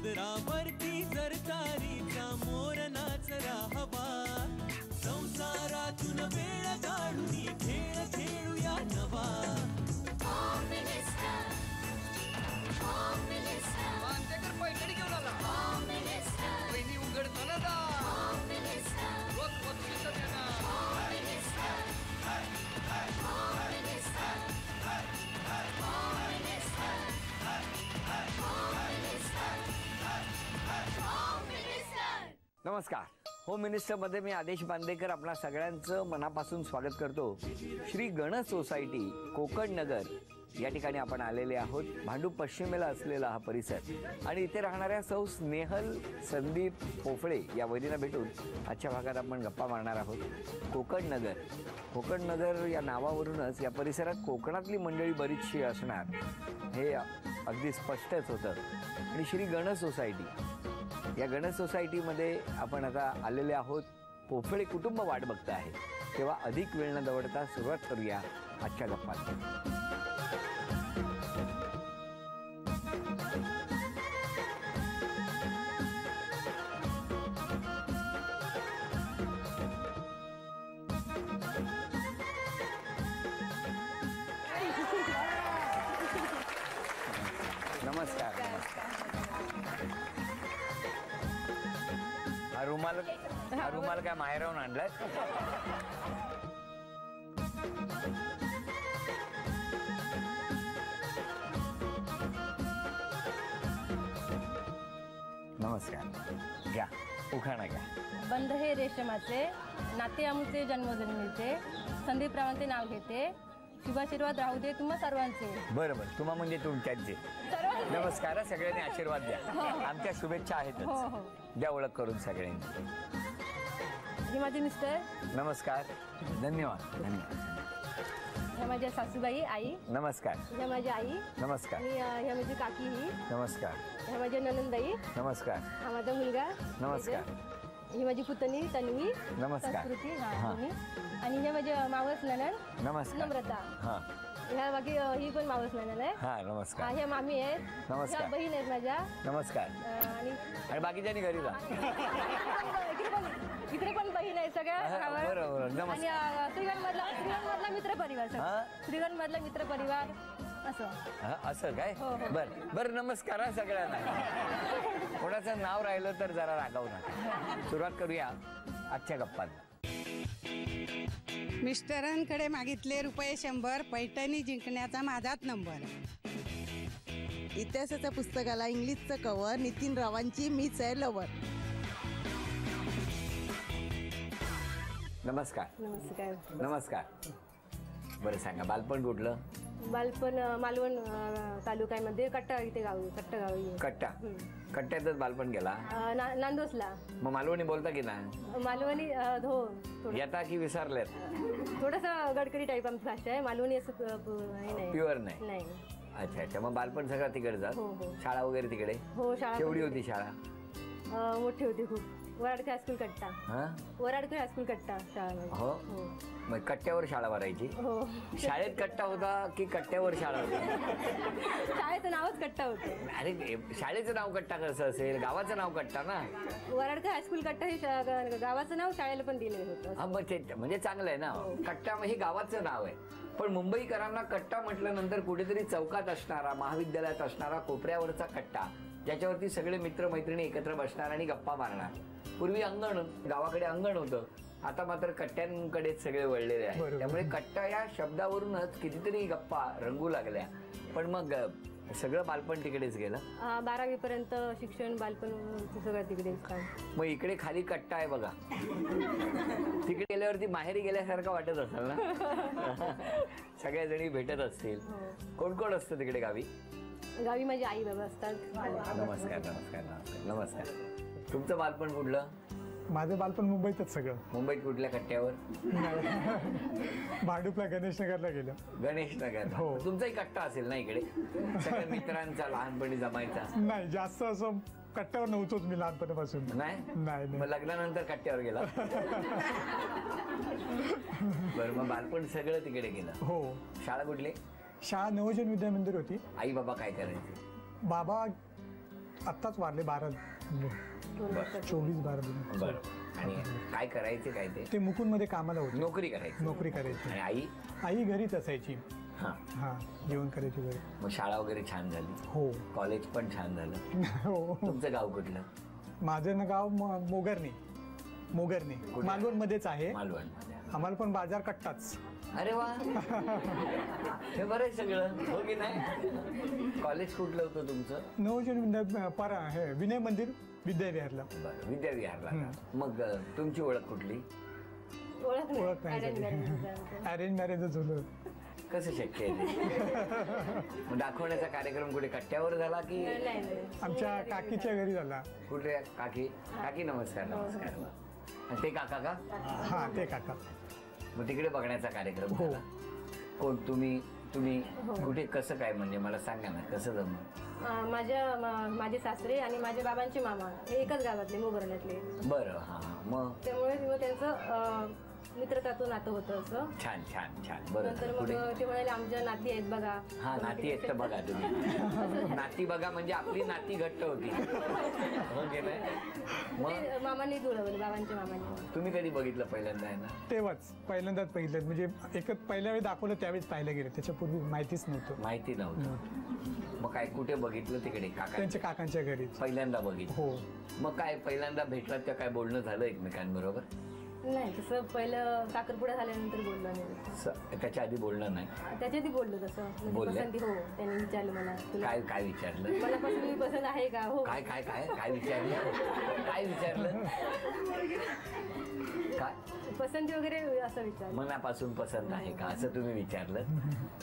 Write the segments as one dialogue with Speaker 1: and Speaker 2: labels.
Speaker 1: पदरावरती जर तारीचा मोर नाचरा हवा, संसारातून वेळ काढून खेळ खेळूया नवा.
Speaker 2: पैठणी घेऊन आला वहिनी उघडताना
Speaker 3: नमस्कार. होम मिनिस्टरमध्ये मी आदेश बांदेकर आपणा सगळ्यांचं मनापासून स्वागत करतो. श्री गणेश सोसायटी कोकण नगर या ठिकाणी आपण आलेले आहोत. भांडूप पश्चिमेला असलेला हा परिसर आणि इथे राहणाऱ्या सौ स्नेहल संदीप पोफळे या वहिनींना भेटून आजच्या भागात आपण गप्पा मारणार आहोत. कोकण नगर या नावावरूनच या परिसरात कोकणातली मंडळी बरीचशी असणार हे अगदी स्पष्टच होतं. आणि श्री गणेश सोसायटी या गणेश सोसायटीमध्ये आपण आता आलेले आहोत. पोफळे कुटुंब वाट बघतं आहे, तेव्हा अधिक वेळ न दवडता सुरुवात करूया आजच्या गप्पांना. नमस्कार. हा रुमाल काय माहेराहून आणलाय? नमस्कार. घ्या उखाणा घ्या.
Speaker 4: बंध हे रेशमाचे, नाते आमुचे जन्मजन्मीचे, संदीपरावांचे नाव घेते, शुभाशीर्वाद राहू दे तुम्हा सर्वांचे. बरोबर,
Speaker 3: तुम्हा म्हणजे तुमच्याचे. नमस्कार. सगळ्यांनी आशीर्वाद द्या. आमच्या शुभेच्छा आहेतच. द्या ओळख करून सगळ्यांची.
Speaker 4: हे माझे मिस्टर.
Speaker 3: नमस्कार. धन्यवाद.
Speaker 4: ह्या माझ्या सासूबाई आई.
Speaker 3: नमस्कार.
Speaker 4: ह्या माझी आई.
Speaker 3: नमस्कार.
Speaker 4: आणि ह्या माझी काकी ही.
Speaker 3: नमस्कार.
Speaker 4: ह्या माझ्या ननंदाई.
Speaker 3: नमस्कार.
Speaker 4: हा माझा मुलगा.
Speaker 3: नमस्कार.
Speaker 4: ही माझी पुतणी तन्वी.
Speaker 3: नमस्कार.
Speaker 4: संस्कृती. आणि ह्या माझ्या मावस ननंद.
Speaker 3: नमस्कार.
Speaker 4: नम्रता. ह्या बाकी ही पण मावस ननंद आहे.
Speaker 3: हा नमस्कार.
Speaker 4: ह्या मामी आहेत.
Speaker 3: नमस्कार.
Speaker 4: ह्या बहीण आहेत माझ्या.
Speaker 3: नमस्कार. आणि बाकीच्यांनी घरी जा.
Speaker 4: इकडे पण बहीण आहे सगळ्या.
Speaker 3: बरोबर.
Speaker 4: आणि श्रीगणमधला मित्र परिवार. श्रीगणमधला मित्र परिवार
Speaker 3: असं काय? बर नमस्कार सगळ्यांना. कोणाचं नाव राहिलं तर जरा रागावू नका. सुरुवात करूया आजच्या गप्पांना.
Speaker 5: मिस्टरांकडे मागितले ₹100, पैठणी जिंकण्याचा माझाच नंबर. इतिहासाच्या पुस्तकाला इंग्लिशचं कव्हर, नितीन रावांची मीच आहे लवर.
Speaker 3: नमस्कार.
Speaker 4: नमस्कार.
Speaker 3: नमस्कार. बरं सांगा, बालपण कुठलं?
Speaker 4: बालपण मालवण तालुक्यामध्ये कट्टा इथे गाव.
Speaker 3: कट्ट्यातच बालपण गेला?
Speaker 4: नांदोसला.
Speaker 3: मग मालवणी बोलता की नाही?
Speaker 4: मालवणी
Speaker 3: येता की विसरल्यात?
Speaker 4: थोडंसं गडकरी टाईप आमची भाषा आहे. मालवणी असं
Speaker 3: प्युअर नाही. अच्छा. मग बालपण सगळं तिकडे जात. शाळा वगैरे तिकडे?
Speaker 4: हो. शाळा
Speaker 3: केवढी होती शाळा?
Speaker 4: मोठी होती खूप. वराडकर हायस्कूल कट्टा. वराडकर हायस्कूल कट्टा शाळा.
Speaker 3: हो. मग कट्ट्यावर शाळा भरायची?
Speaker 4: हो. शाळेत
Speaker 3: कट्टा होता की कट्ट्यावर शाळा
Speaker 4: होती? शाळेचं नावच कट्टा होतं.
Speaker 3: अरे शाळेचं नाव कट्टा कसं असेल? गावाचं नाव कट्टा ना.
Speaker 4: वराडकर हायस्कूल कट्टा हे गावाचं नाव शाळेला पण दिलेलं होतं.
Speaker 3: हा मग ते म्हणजे चांगलं आहे ना. कट्टा हे गावाचं नाव आहे. पण मुंबईकरांना कट्टा म्हटल्यानंतर कुठेतरी चौकात असणारा, महाविद्यालयात असणारा कोपऱ्यावरचा कट्टा, ज्याच्यावरती सगळे मित्र मैत्रिणी एकत्र बसणार आणि गप्पा मारणार. पूर्वी अंगण, गावाकडे अंगण होतं. आता मात्र कट्ट्यांकडेच सगळे वळलेले आहे. त्यामुळे कट्टा या शब्दावरूनच कितीतरी गप्पा रंगू लागल्या. पण मग सगळं बालपण तिकडेच गेलं?
Speaker 4: 12वी पर्यंत शिक्षण बालपण सगळं तिकडेच.
Speaker 3: मग इकडे खाली कट्टा आहे बघा. तिकडे गेल्यावरती माहेरी गेल्यासारखं वाटत असेल ना? सगळ्या जणी भेटत असतील. कोण कोण असतं तिकडे गावी?
Speaker 4: गावी माझी आई बाबा असतात.
Speaker 3: नमस्कार. नमस्कार. नमस्कार. नमस्कार. तुमचं बालपण कुठलं?
Speaker 6: माझं बालपण मुंबईतच सगळं.
Speaker 3: मुंबईत कुठल्या कट्ट्यावर?
Speaker 6: भांडूपला गणेशनगरला गेलं.
Speaker 3: गणेशनगर. हो. तुमचाही कट्टा असेल ना इकडे? सगळ्या मित्रांचा लहानपणी जमायचा?
Speaker 6: नाही, जास्त असं कट्ट्यावर नव्हतोच मी लहानपणापासून.
Speaker 3: नाही. मग लग्नानंतर कट्ट्यावर गेला? बरं. मग बालपण सगळं तिकडे गेलं?
Speaker 6: हो.
Speaker 3: शाळा कुठली?
Speaker 6: शाळा नवोजन विद्या मंदिर होती.
Speaker 3: आई बाबा काय करायचे?
Speaker 6: बाबा आत्ताच वारले 12
Speaker 3: बरं
Speaker 6: 24-12 दिन.
Speaker 3: बरं. आणि काय करायचे काय ते
Speaker 6: ते मुकुंदमध्ये कामाला होते.
Speaker 3: नोकरी करायची
Speaker 6: नोकरी करायची.
Speaker 3: आणि आई
Speaker 6: आई घरीच असायची.
Speaker 3: हा
Speaker 6: हा जेवण करायची घरी.
Speaker 3: मग शाळा वगैरे छान झाली
Speaker 6: हो
Speaker 3: कॉलेज पण छान झालं
Speaker 6: हो.
Speaker 3: तुमचं गाव कुठलं
Speaker 6: माझं ना गाव मोगरणे.
Speaker 3: कुठे?
Speaker 6: मालवणमध्येच आहे.
Speaker 3: मालवण
Speaker 6: आम्हाला पण बाजार कट्टाच.
Speaker 3: अरे वा हे बरं आहे सगळं हो की नाही कॉलेज कुठलं होतं तुमचं
Speaker 6: नवजन हे विनय मंदिर विद्याविहारला.
Speaker 3: बरं विद्याविहारला मग तुमची ओळख कुठली
Speaker 6: ओळख नाही अरेंज मॅरेजच झालं.
Speaker 3: कसं शक्य आहे ते? मग दाखवण्याचा कार्यक्रम कुठे कट्ट्यावर झाला की
Speaker 6: आमच्या काकीच्या घरी झाला.
Speaker 3: कुठे काकी काकी नमस्कार नमस्कार आणि ते काका का
Speaker 6: हा ते काका.
Speaker 3: मग तिकडे बघण्याचा कार्यक्रम
Speaker 6: हो.
Speaker 3: झाला कोण तुम्ही कुठे कसं काय म्हणजे मला सांगा ना कसं जमलं
Speaker 4: माझे सासरे आणि माझ्या बाबांचे मामा हे एकाच गावातले मोगरण्यातले.
Speaker 3: बरं हा मग
Speaker 4: त्यामुळे मग त्यांचं मित्रतातून नातं होतं असं.
Speaker 3: छान छान छान बरं
Speaker 4: नंतर मग
Speaker 3: पुढे
Speaker 4: ते म्हणाले आमच्या नाती आहेत बघा.
Speaker 3: हा नाती आहेत तर बघा तुम्ही नाती बघा म्हणजे आपली नाती घट्ट होती हो की नाही मग
Speaker 4: ते मामांनी जुळवलं बाबांच्या मामांनी.
Speaker 3: तुम्ही कधी बघितलं पहिल्यांदा आहे ना
Speaker 6: तेव्हाच पहिल्यांदाच बघितलं म्हणजे एकच पहिल्या वेळी दाखवलं त्यावेळेस पाहायला गेलं. त्याच्यापूर्वी माहितीच नव्हतं.
Speaker 3: माहिती नव्हतं मग काय कुठे बघितलं तिकडे काका
Speaker 6: त्यांच्या काकांच्या घरी.
Speaker 3: पहिल्यांदा बघितलं
Speaker 6: हो
Speaker 3: मग काय पहिल्यांदा भेटलात त्या काय बोलणं झालं एकमेकांबरोबर
Speaker 4: नाही तसं पहिलं साखरपुडा झाल्यानंतर बोललो नाही.
Speaker 3: त्याच्या आधी बोलणं नाही
Speaker 4: त्याच्यात बोललो तसं म्हणजे
Speaker 3: बोलले?
Speaker 4: पसंती हो त्यांनी विचारलं मला तुला
Speaker 3: काय काय विचारलं
Speaker 4: मला पसंती पसंत आहे का हो
Speaker 3: काय काय काय काय विचारलं काय विचारलं काय
Speaker 4: पसंती वगैरे असं विचारलं.
Speaker 3: मनापासून पसंत आहे का असं तुम्ही विचारलं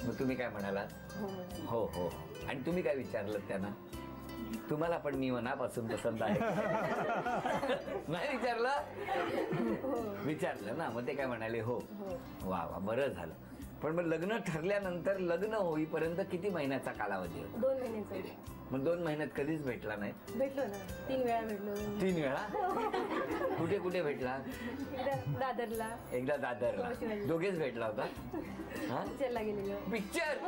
Speaker 3: मग तुम्ही काय म्हणालात
Speaker 4: हो
Speaker 3: हो हो आणि तुम्ही काय विचारलं त्यांना तुम्हाला पण मी मनापासून पसंत आहे नाही विचारलं ना मग ते काय म्हणाले हो वा वा बरं झालं पण मग लग्न ठरल्यानंतर लग्न होईपर्यंत किती महिन्याचा कालावधी होता
Speaker 4: 2 महिन्याचा.
Speaker 3: मग 2 महिन्यात कधीच भेटला नाही
Speaker 4: भेटलो ना 3 वेळा भेटलो.
Speaker 3: 3 वेळा कुठे कुठे भेटला
Speaker 4: एकदा दादरला
Speaker 3: एकदा दादरला दोघेच भेटला होता हा
Speaker 4: पिक्चरला गेलेलो.
Speaker 3: पिक्चर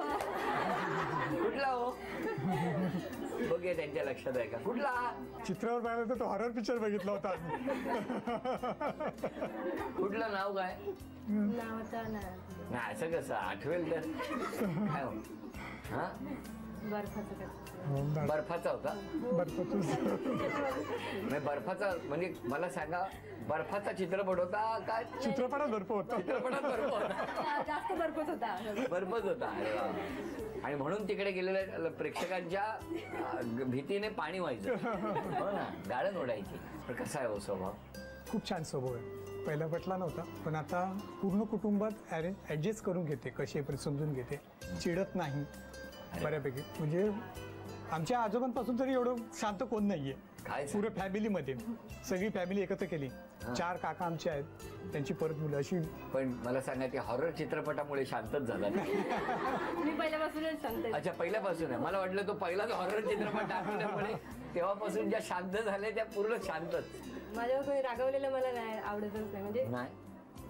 Speaker 3: कुठला हो बघे त्यांच्या लक्षात आहे का कुठला
Speaker 6: चित्रावर पाहिलं तर तो हॉरर पिक्चर बघितला होता.
Speaker 3: कुठलं नाव काय
Speaker 4: नावाचा ना
Speaker 3: नाही असं कसं आठवेल तर काय हो हा
Speaker 4: बर्फाचं काय.
Speaker 3: बर्फाचा होता नाही बर्फाचा म्हणजे मला सांगा बर्फाचा चित्रपट होता का
Speaker 6: चित्रपटात बर्फ होता.
Speaker 3: चित्रपटात बर्फ होता
Speaker 4: जास्त बर्फच होता.
Speaker 3: बर्फच होता अरे वा. आणि म्हणून तिकडे गेलेल्या प्रेक्षकांच्या भीतीने पाणी व्हायचं हो ना गाळण ओढायची पण कसा आहे हो स्वभाव
Speaker 6: खूप छान स्वभाव आहे. पहिला पटला नव्हता पण आता पूर्ण कुटुंबात ऍडजस्ट करून घेते कशी समजून घेते चिडत नाही बऱ्यापैकी म्हणजे आमच्या आजोबांपासून तरी एवढं शांत कोण नाहीये.
Speaker 3: काय
Speaker 6: पुऱ्या फॅमिलीमध्ये सगळी फॅमिली एकत्र केली 4 काका आमचे आहेत त्यांची परत मुलं अशी.
Speaker 3: पण मला सांगा की हॉरर चित्रपटामुळे शांतच झाला
Speaker 4: मी पहिल्यापासूनच सांगते.
Speaker 3: अच्छा पहिल्यापासून आहे मला वाटलं तो पहिलाच हॉरर चित्रपट दाखवल्यामुळे तेव्हापासून ज्या शांत झाल्या त्या पूर्ण शांतच.
Speaker 4: माझ्यावर कोणी रागवलेलं मला नाही आवडतच नाही म्हणजे
Speaker 3: नाही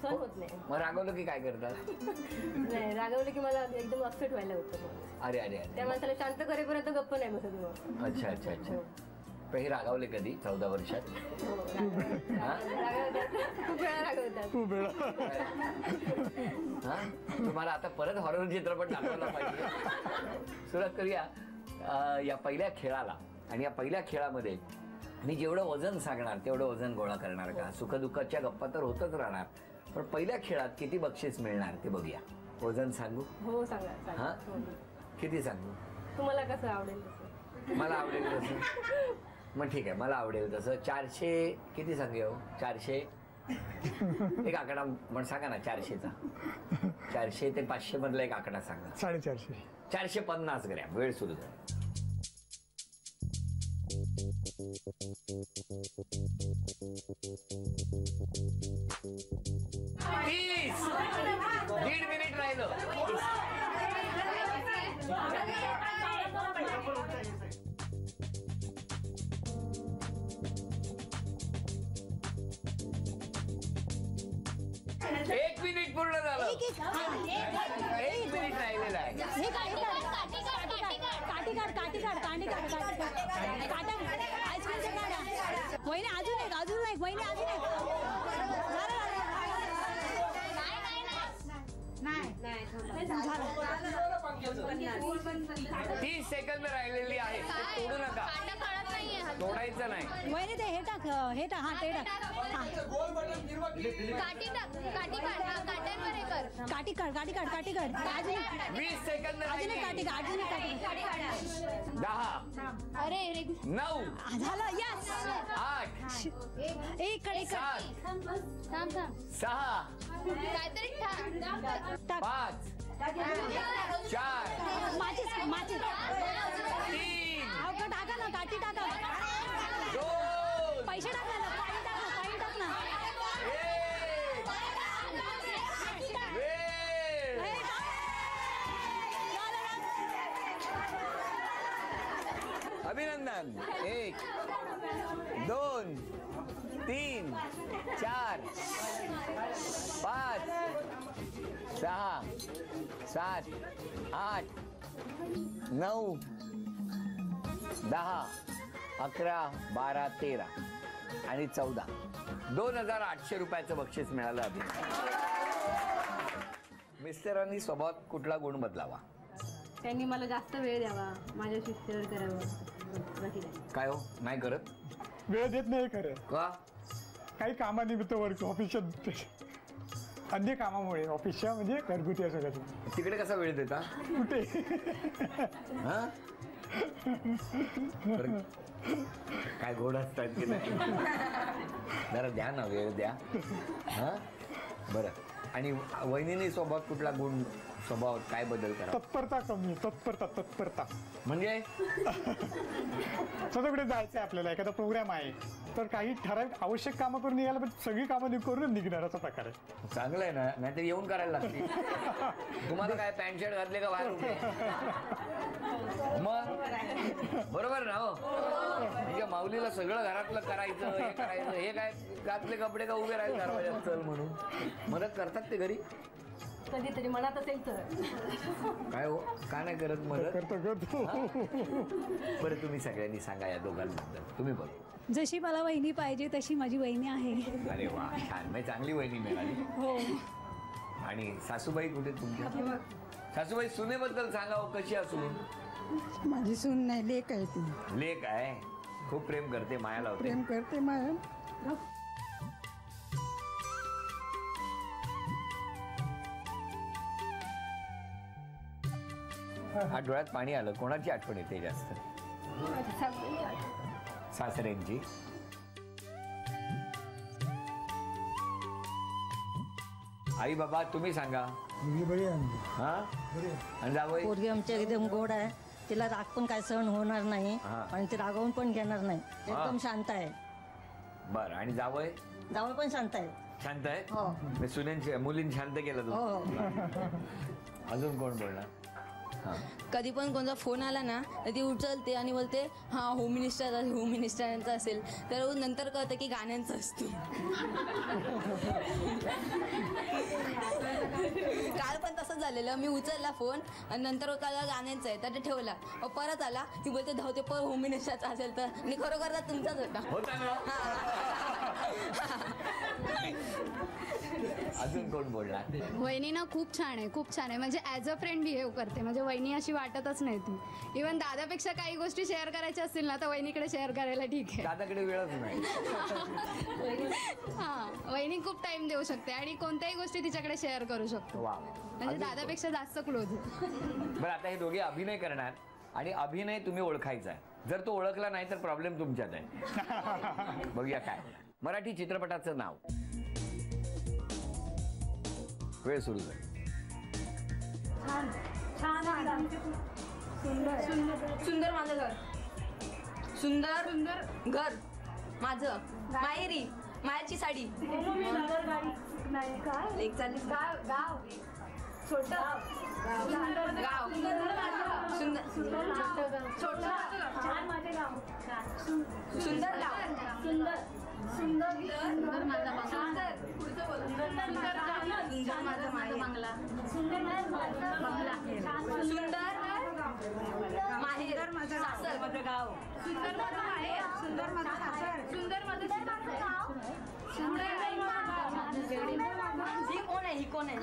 Speaker 4: सहन होत नाही.
Speaker 3: मग रागवलं की काय करतात
Speaker 4: नाही रागवलं की मला एकदम अपसेट व्हायला होतं मग.
Speaker 3: अरे अरे
Speaker 4: त्या
Speaker 3: अरे
Speaker 4: माणसाला शांत करेपर्यंत गप्प नाही बसत मग.
Speaker 3: अच्छा अच्छा अच्छा पण हे रागावले कधी 14 वर्षात
Speaker 4: हो, रागवतात. खूप वेळा रागवतात.
Speaker 6: खूप वेळा.
Speaker 3: हा तुम्हाला आता परत हॉरर चित्रपट दाखवला पाहिजे. सुरुवात करूया या पहिल्या खेळाला आणि या पहिल्या खेळामध्ये मी जेवढं वजन सांगणार तेवढं वजन गोळा करणार का सुखदुःखाच्या गप्पा तर होतच राहणार पण पहिल्या खेळात किती बक्षीस मिळणार ते बघूया. वजन सांगू
Speaker 4: हो सांगा सांगा.
Speaker 3: हा
Speaker 4: हो.
Speaker 3: किती सांगू
Speaker 4: तुम्हाला कसं आवडेल तसं.
Speaker 3: मला आवडेल तसं मग ठीक आहे मला आवडेल तसं 400 किती सांगू हो 400 एक आकडा म्हण सांगा ना 400चा 400 ते 500 मधला एक आकडा सांगा.
Speaker 6: 450
Speaker 3: 450 ग्रॅम वेळ सुरू झाला. दीड मिनिट राहिलं. 1 मिनिट पूर्ण झालं. 1 मिनिट राहिलेलं आहे.
Speaker 7: हे काय काठी काढ आईस्क्रीमचे काढा. वहिनी अजून एक वहिनी अजून एक. झालं.
Speaker 3: 30 सेकंद राहिलेली आहे. ते तोडू नका. तोडायचं नाही.
Speaker 7: वहिनी ते हे टाक हा ते टाक. काठी काढ.
Speaker 3: 20 सेकंद
Speaker 7: अजून एक
Speaker 3: राहिली.
Speaker 7: काठी काढ.
Speaker 3: 10
Speaker 7: अरे
Speaker 3: 9
Speaker 7: झालं. यस.
Speaker 3: 8
Speaker 7: इकडे
Speaker 3: 7 6 5 4
Speaker 7: माचीस
Speaker 3: 3
Speaker 7: टाका ना काठी टाका.
Speaker 3: 2
Speaker 7: पैसे टाका ना. पाणी टाक ना.
Speaker 3: अभिनंदन. 1 2 3 4 5 6 7 8 9 10 11 12 13 आणि 14 2800 रुपयाचं बक्षीस मिळालं. मिस्टरांनी स्वभावात कुठला गुण बदलावा?
Speaker 4: त्यांनी मला जास्त वेळ द्यावा, माझ्याशी शेअर करावं.
Speaker 3: काय हो नाही करत?
Speaker 6: वेळ देत नाही खरं.
Speaker 3: का? काही
Speaker 6: कामानिमित्त वर्क ऑफिसच्या अन्य कामामुळे ऑफिसच्या म्हणजे घरगुती असं कसं.
Speaker 3: तिकडे कसा वेळ देता?
Speaker 6: कुठे?
Speaker 3: हा काय गोड असतात की नाही? जरा द्या ना वेळ द्या. हा बरं. आणि वहिनीने स्वभावात कुठला गुण स्वभावात काय बदल करा?
Speaker 6: तत्परता कमी. तत्परता म्हणजे सगळीकडे जायचंय आपल्याला, एखादा प्रोग्राम आहे तर काही ठराविक आवश्यक कामं करून निघायला, पण सगळी कामं करून निघणार असा प्रकार आहे.
Speaker 3: चांगलं आहे ना, नाहीतर येऊन करायला लागते. तुम्हाला काय पॅन्ट शर्ट घातले का बाहेर उभे? मग बरोबर ना हो. म्हणजे माऊलीला सगळं घरातलं करायचं, हे करायचं, हे काय घातले कपडे का उभे राहिले दरवाजात चल म्हणून मदत करतात ते घरी?
Speaker 4: कधीतरी मनात असेल तर.
Speaker 3: काय हो का नाही करत मदत?
Speaker 6: करतो.
Speaker 3: बरं तुम्ही सगळ्यांनी सांगा या दोघांबद्दल. तुम्ही बोल.
Speaker 7: जशी मला वहिनी पाहिजे तशी माझी वहिनी आहे.
Speaker 3: अरे वा छान. म्हणजे चांगली वहिनी मिळाली.
Speaker 7: हो.
Speaker 3: आणि सासूबाई कुठे तुमच्या? सासूबाई सुनेबद्दल सांगा हो, कशी असून?
Speaker 5: माझी सून नाही, लेक आहे ती.
Speaker 3: लेक आहे. खूप प्रेम करते, माया लावते.
Speaker 5: प्रेम करते माया.
Speaker 3: हा डोळ्यात पाणी आलं. कोणाची आठवण येते जास्त? सासऱ्यांची. आई बाबा तुम्ही सांगा. हा आणि जावई?
Speaker 8: पोरगी आमच्या एकदम गोड आहे. तिला राग पण काय सहन होणार नाही आणि ती रागवून पण घेणार नाही. एकदम शांत आहे.
Speaker 3: बरं. आणि जावई?
Speaker 8: जावई पण शांत आहे.
Speaker 3: शांत आहे.
Speaker 8: हो.
Speaker 3: सुनेंची मुलींनी शांत केलं तू. अजून कोण बोलणार?
Speaker 9: कधी पण कोणता फोन आला ना तर ती उचलते आणि बोलते हा होम मिनिस्टरांचा असेल तर नंतर कळतं की गाण्यांचं असतं. काल पण तसंच झालेलं. मी उचलला फोन आणि नंतर कळलं गाण्यांचं आहे तर ते ठेवला. परत आला ती बोलते धावते पण होम मिनिस्टरचा असेल तर. आणि खरोखर तर तुमचाच होता.
Speaker 3: अजून कोण बोलणार?
Speaker 10: वहिनी ना खूप छान आहे. म्हणजे ॲज अ फ्रेंड बिहेव करते. म्हणजे वहिनी अशी वाटतच नाही ती. इव्हन दादापेक्षा काही गोष्टी शेअर करायच्या असतील ना तर वहिनीकडे शेअर करायला ठीक आहे.
Speaker 3: दादाकडे वेळच नाही.
Speaker 10: हा वहिनी खूप टाइम देऊ शकते आणि कोणत्याही गोष्टी तिच्याकडे शेअर करू शकतो. म्हणजे दादापेक्षा जास्त क्लोज आहे.
Speaker 3: बरं आता हे दोघे अभिनय करणार आणि अभिनय तुम्ही ओळखायचा आहे. जर तो ओळखला नाही तर प्रॉब्लेम तुमच्यात आहे. बघूया काय. मराठी चित्रपटाचं नाव. वेळ सुरू झाली.
Speaker 9: सुंदर माझं घर. सुंदर घर माझं. माहेरी मायाची साडी. लेक चालली. गाव छोट गाव. सुंदर गाव. सुंदर माझा. सुंदर माझा बंगला. सुंदर माहेर माझं सासर माझं गाव. सुंदर माझं माहेर. सुंदर माझं सासर. सुंदर माझं गाव. ही कोण आहे? ही कोण आहे?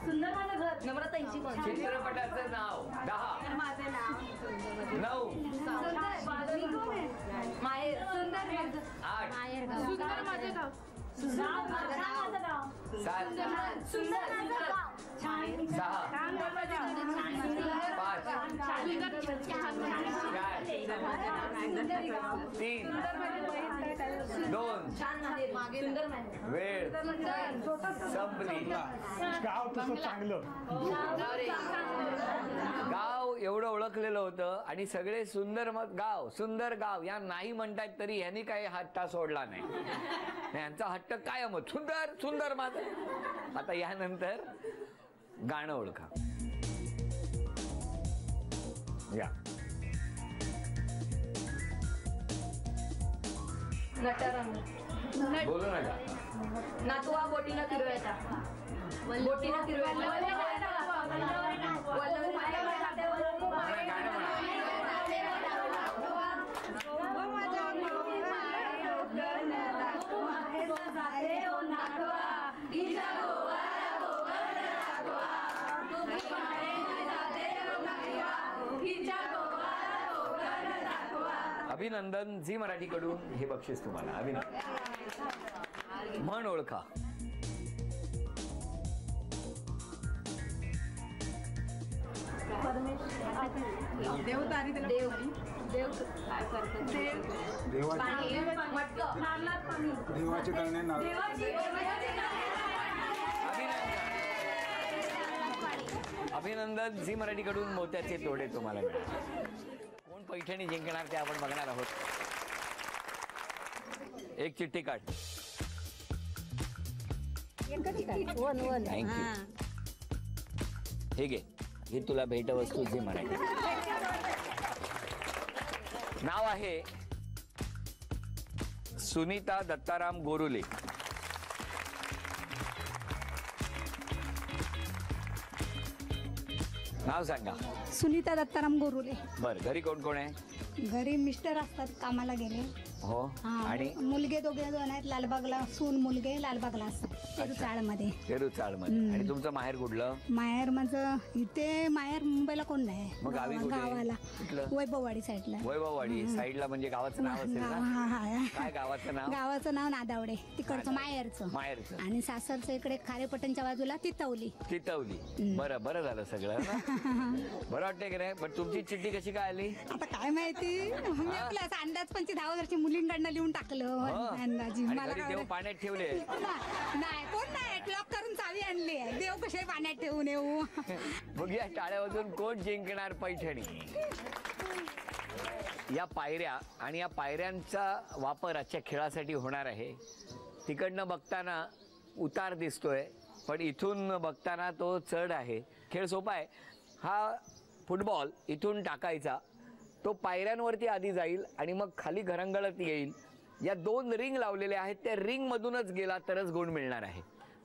Speaker 9: सुंदर माझं घर. नम्रता हिची कोण?
Speaker 3: चित्रपटाचं नाव 10.
Speaker 9: माझं नाव
Speaker 3: 9.
Speaker 9: माहेर. सुंदर
Speaker 3: 8.
Speaker 9: माहेर गाव. सुंदर माझं गाव. सुंदर माझं गाव.
Speaker 3: 7.
Speaker 9: सुंदर माझं गाव.
Speaker 3: 6. 5. 4. 3. 2. वेळ संपली.
Speaker 6: गाव तसं चांगलं.
Speaker 3: गाव एवढं ओळखलेलं होतं आणि सगळे सुंदर सुंदर गाव या नाही म्हणतात तरी यांनी काही हट्टा सोडला नाही. यांचा हट्ट कायमच सुंदर सुंदर माझं. आता यानंतर गाणं ओळखा. या बोलू नका.
Speaker 9: नातवा बोटीनं फिरवायचा. बोटीनं फिरवायचा.
Speaker 3: अभिनंदन. झी मराठीकडून हे बक्षीस तुम्हाला. अभिनंदन. म्हण ओळखा.
Speaker 6: देवाचे करणे
Speaker 3: अभिनंदन. झी मराठीकडून मोत्याचे तोडे तुम्हाला मिळाले. कोण पैठणी जिंकणार ते आपण बघणार आहोत. एक चिठ्ठी काढ. थँक्यू. हे घे. ही तुला भेटवस्तू झी मराठी. नाव आहे सुनीता दत्ताराम गोरुले. नाव सांगा.
Speaker 11: सुनीता दत्ताराम गोरुले.
Speaker 3: बर. घरी कोण कोण आहे?
Speaker 11: घरी मिस्टर असतात, कामाला गेले.
Speaker 3: हो. आणि
Speaker 11: मुलगे दोघे दोन आहेत. लालबागला सून मुलगे लालबागला असतात. तेरुचाळमध्ये.
Speaker 3: तेरुचाळमध्ये. आणि तुमचं माहेर कुठलं?
Speaker 11: माहेर माझं इथे माहेर मुंबईला कोण नाही.
Speaker 3: मग गावी कुठे?
Speaker 11: गावाला
Speaker 3: कुठलं?
Speaker 11: वैभववाडी साईडला.
Speaker 3: वैभववाडी साईडला म्हणजे गावाचं नाव असेल ना? काय गावाचं नाव?
Speaker 11: गावाचं नाव नादावडे. तिकडचं माहेरचं. आणि सासरचं इकडे खारेपटणच्या बाजूला तितवली.
Speaker 3: बरं बरं झालं सगळं. बरं वाटतंय की नाही? पण तुमची चिठ्ठी कशी काय आली?
Speaker 11: आता काय माहिती. मी आपला अंदाज 10 वर्षी मुलींकडनं लिहून टाकलं. अंदाजी मला
Speaker 3: देव पाण्यात ठेवले
Speaker 11: नाही. कोण नाही. लॉक करून चावी आणली आहे. देव कसे पाण्यात ठेवून येऊ.
Speaker 3: मग या टाळ्यामधून कोण जिंकणार पैठणी? या पायऱ्या आणि या पायऱ्यांचा वापर आजच्या खेळासाठी होणार आहे. तिकडनं बघताना उतार दिसतोय पण इथून बघताना तो चढ आहे. खेळ सोपा आहे. हा फुटबॉल इथून टाकायचा. तो पायऱ्यांवरती आधी जाईल आणि मग खाली घरंगळत येईल. या 2 रिंग लावलेल्या आहेत. त्या रिंग मधूनच गेला तरच गुण मिळणार आहे.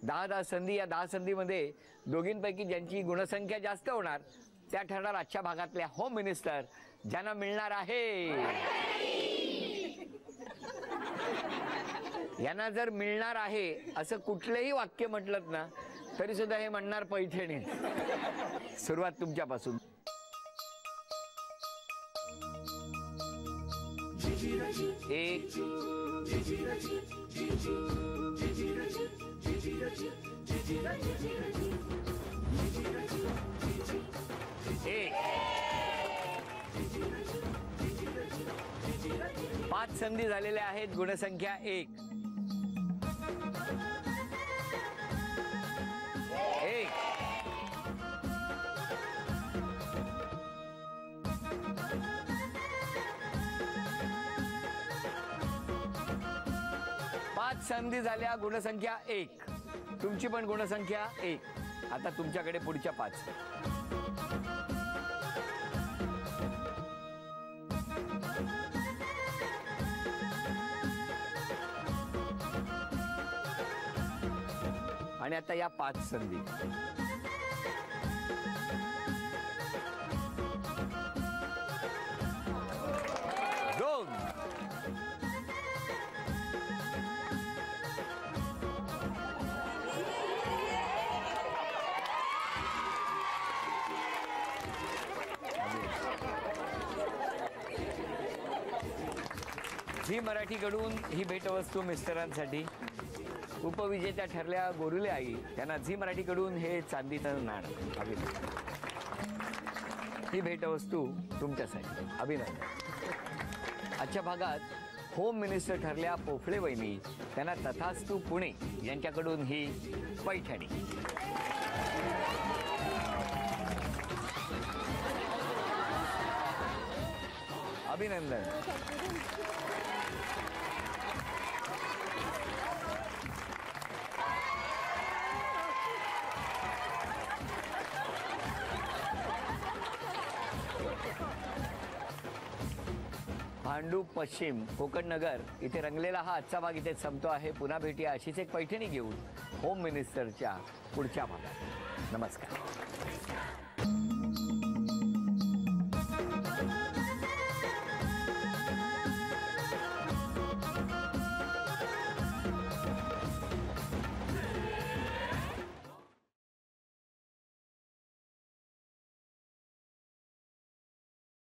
Speaker 3: 10 संधी. या 10 संधीमध्ये दोघींपैकी ज्यांची गुणसंख्या जास्त होणार त्या ठरणार आजच्या भागातल्या होम मिनिस्टर, ज्यांना मिळणार आहे. यांना जर मिळणार आहे असं कुठलंही वाक्य म्हटलं ना तरी सुद्धा हे म्हणणार पैठणी. सुरुवात तुमच्यापासून. एक. पाच संधी झालेल्या आहेत. गुणसंख्या 1. 5 संधी झाल्या. गुणसंख्या 1. तुमची पण गुणसंख्या 1. आता तुमच्याकडे पुढच्या 5. आणि आता या 5 संधी. दोन. झी मराठीकडून ही भेटवस्तू मिस्टरांसाठी. उपविजेत्या ठरल्या गोरुले आई यांना झी मराठीकडून हे चांदीचं नाणं. अभिनंदन. ही भेटवस्तू तुमच्यासाठी. अभिनंदन. आजच्या भागात होम मिनिस्टर ठरल्या पोफळे वहिनी त्यांना तथास्तू पुणे यांच्याकडून ही पैठणी. अभिनंदन. भांडूप पश्चिम कोकण नगर इथे रंगलेला हा आजचा भाग इथे संपतो आहे. पुन्हा भेटूया अशीच एक पैठणी घेऊन होम मिनिस्टरच्या पुढच्या भागात. नमस्कार.